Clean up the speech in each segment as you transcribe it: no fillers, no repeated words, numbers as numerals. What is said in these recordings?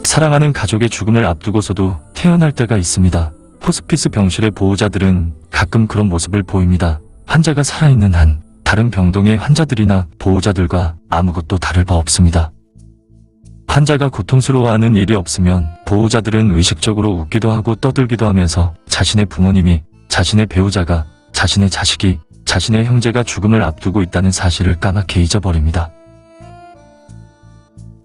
사랑하는 가족의 죽음을 앞두고서도 태어날 때가 있습니다. 호스피스 병실의 보호자들은 가끔 그런 모습을 보입니다. 환자가 살아있는 한 다른 병동의 환자들이나 보호자들과 아무것도 다를 바 없습니다. 환자가 고통스러워하는 일이 없으면 보호자들은 의식적으로 웃기도 하고 떠들기도 하면서 자신의 부모님이, 자신의 배우자가, 자신의 자식이, 자신의 형제가 죽음을 앞두고 있다는 사실을 까맣게 잊어버립니다.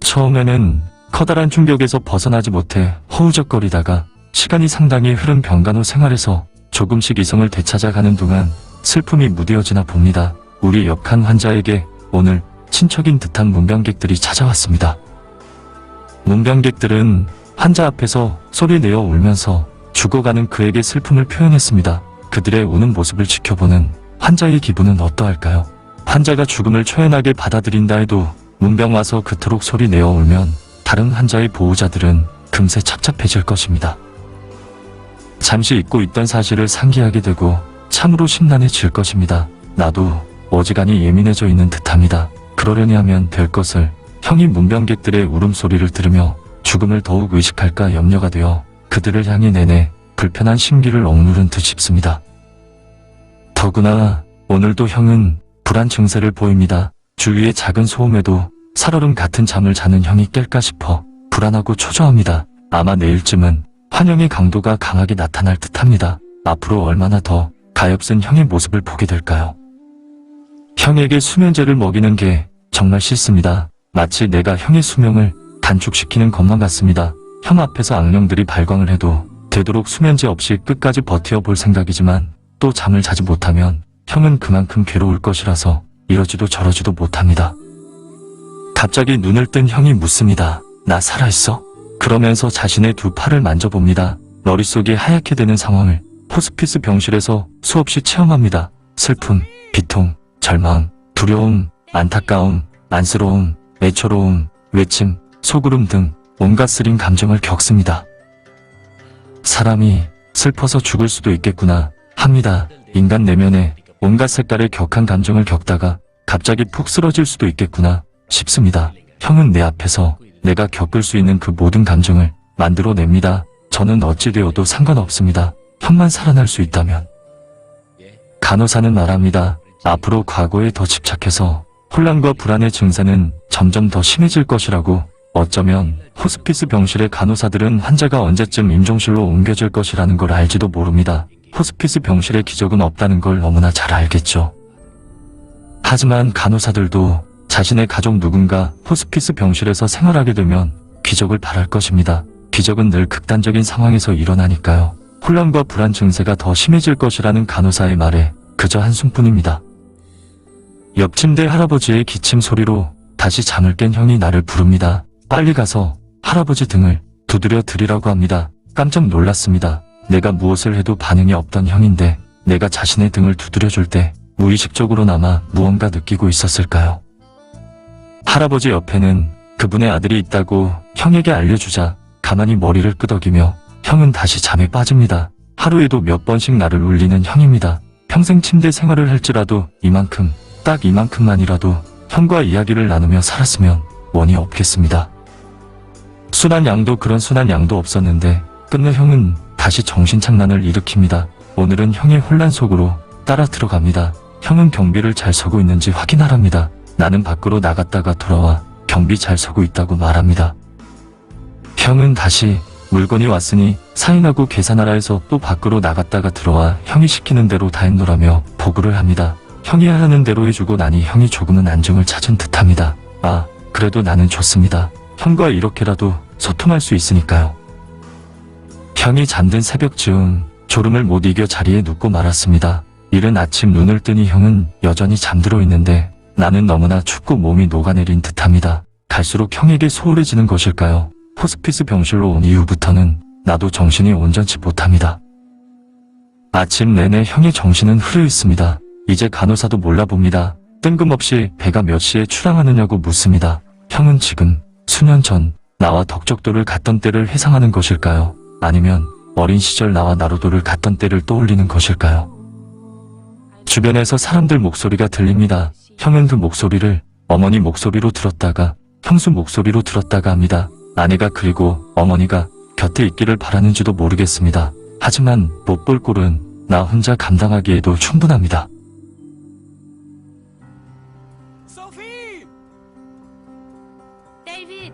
처음에는 커다란 충격에서 벗어나지 못해 허우적거리다가 시간이 상당히 흐른 병간호 생활에서 조금씩 이성을 되찾아가는 동안 슬픔이 무뎌지나 봅니다. 우리 역한 환자에게 오늘 친척인 듯한 문병객들이 찾아왔습니다. 문병객들은 환자 앞에서 소리내어 울면서 죽어가는 그에게 슬픔을 표현했습니다. 그들의 우는 모습을 지켜보는 환자의 기분은 어떠할까요? 환자가 죽음을 초연하게 받아들인다 해도 문병 와서 그토록 소리내어 울면 다른 환자의 보호자들은 금세 착잡해질 것입니다. 잠시 잊고 있던 사실을 상기하게 되고 참으로 심란해질 것입니다. 나도 어지간히 예민해져 있는 듯합니다. 그러려니 하면 될 것을 형이 문병객들의 울음소리를 들으며 죽음을 더욱 의식할까 염려가 되어 그들을 향해 내내 불편한 심기를 억누른 듯 싶습니다. 더구나 오늘도 형은 불안 증세를 보입니다. 주위의 작은 소음에도 살얼음 같은 잠을 자는 형이 깰까 싶어 불안하고 초조합니다. 아마 내일쯤은 환영의 강도가 강하게 나타날 듯합니다. 앞으로 얼마나 더 가엾은 형의 모습을 보게 될까요? 형에게 수면제를 먹이는 게 정말 싫습니다. 마치 내가 형의 수명을 단축시키는 것만 같습니다. 형 앞에서 악령들이 발광을 해도 되도록 수면제 없이 끝까지 버텨볼 생각이지만 또 잠을 자지 못하면 형은 그만큼 괴로울 것이라서 이러지도 저러지도 못합니다. 갑자기 눈을 뜬 형이 묻습니다. 나 살아있어? 그러면서 자신의 두 팔을 만져봅니다. 머릿속이 하얗게 되는 상황을 호스피스 병실에서 수없이 체험합니다. 슬픔, 비통, 절망, 두려움, 안타까움, 안쓰러움, 애처로움, 외침, 소구름 등 온갖 쓰린 감정을 겪습니다. 사람이 슬퍼서 죽을 수도 있겠구나 합니다. 인간 내면에 온갖 색깔의 격한 감정을 겪다가 갑자기 푹 쓰러질 수도 있겠구나 싶습니다. 형은 내 앞에서 내가 겪을 수 있는 그 모든 감정을 만들어냅니다. 저는 어찌 되어도 상관없습니다. 형만 살아날 수 있다면. 간호사는 말합니다. 앞으로 과거에 더 집착해서 혼란과 불안의 증세는 점점 더 심해질 것이라고. 어쩌면 호스피스 병실의 간호사들은 환자가 언제쯤 임종실로 옮겨질 것이라는 걸 알지도 모릅니다. 호스피스 병실에 기적은 없다는 걸 너무나 잘 알겠죠. 하지만 간호사들도 자신의 가족 누군가 호스피스 병실에서 생활하게 되면 기적을 바랄 것입니다. 기적은 늘 극단적인 상황에서 일어나니까요. 혼란과 불안 증세가 더 심해질 것이라는 간호사의 말에 그저 한숨뿐입니다. 옆 침대 할아버지의 기침 소리로 다시 잠을 깬 형이 나를 부릅니다. 빨리 가서 할아버지 등을 두드려 드리라고 합니다. 깜짝 놀랐습니다. 내가 무엇을 해도 반응이 없던 형인데 내가 자신의 등을 두드려줄 때 무의식적으로나마 무언가 느끼고 있었을까요? 할아버지 옆에는 그분의 아들이 있다고 형에게 알려주자 가만히 머리를 끄덕이며 형은 다시 잠에 빠집니다. 하루에도 몇 번씩 나를 울리는 형입니다. 평생 침대 생활을 할지라도 이만큼, 딱 이만큼만이라도 형과 이야기를 나누며 살았으면 원이 없겠습니다. 순한 양도 그런 순한 양도 없었는데 끝내 형은 다시 정신착란을 일으킵니다. 오늘은 형의 혼란 속으로 따라 들어갑니다. 형은 경비를 잘 서고 있는지 확인하랍니다. 나는 밖으로 나갔다가 돌아와 경비 잘 서고 있다고 말합니다. 형은 다시 물건이 왔으니 사인하고 계산하라 해서 또 밖으로 나갔다가 들어와 형이 시키는 대로 다 했노라며 보고를 합니다. 형이 하는 대로 해주고 나니 형이 조금은 안정을 찾은 듯합니다. 아, 그래도 나는 좋습니다. 형과 이렇게라도 소통할 수 있으니까요. 형이 잠든 새벽쯤 졸음을 못 이겨 자리에 눕고 말았습니다. 이른 아침 눈을 뜨니 형은 여전히 잠들어 있는데 나는 너무나 춥고 몸이 녹아내린 듯합니다. 갈수록 형에게 소홀해지는 것일까요? 호스피스 병실로 온 이후부터는 나도 정신이 온전치 못합니다. 아침 내내 형의 정신은 흐려 있습니다. 이제 간호사도 몰라봅니다. 뜬금없이 배가 몇 시에 출항하느냐고 묻습니다. 형은 지금 수년 전 나와 덕적도를 갔던 때를 회상하는 것일까요? 아니면 어린 시절 나와 나루도를 갔던 때를 떠올리는 것일까요? 주변에서 사람들 목소리가 들립니다. 형은 그 목소리를 어머니 목소리로 들었다가 형수 목소리로 들었다가 합니다. 아내가 그리고 어머니가 곁에 있기를 바라는지도 모르겠습니다. 하지만 못 볼 꼴은 나 혼자 감당하기에도 충분합니다. David!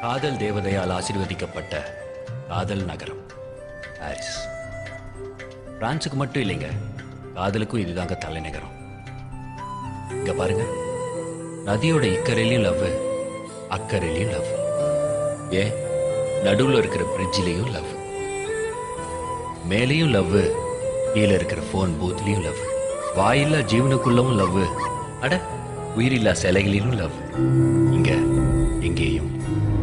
காதல் தேவதையால் ஆசீர்வதிக்கப்பட்ட காதல் நகரம் பாரிஸ். பிரான்சுக்கு மட்டும் இல்லைங்க, காதலுக்கும் இதுதாங்க தலைநகரம். இங்க பாருங்க, நதியோட இக்கரையிலையும் லவ், அக்கறையிலையும் லவ், ஏன் நடுவில் இருக்கிற பிரிட்ஜிலையும் லவ், மேலேயும் லவ், கீழே இருக்கிற போன் பூத்லயும் லவ், வாயில்லா ஜீவனுக்குள்ளவும் லவ், அட உயிரில்லா சிலைகளிலும் லவ், இங்க எங்கேயும்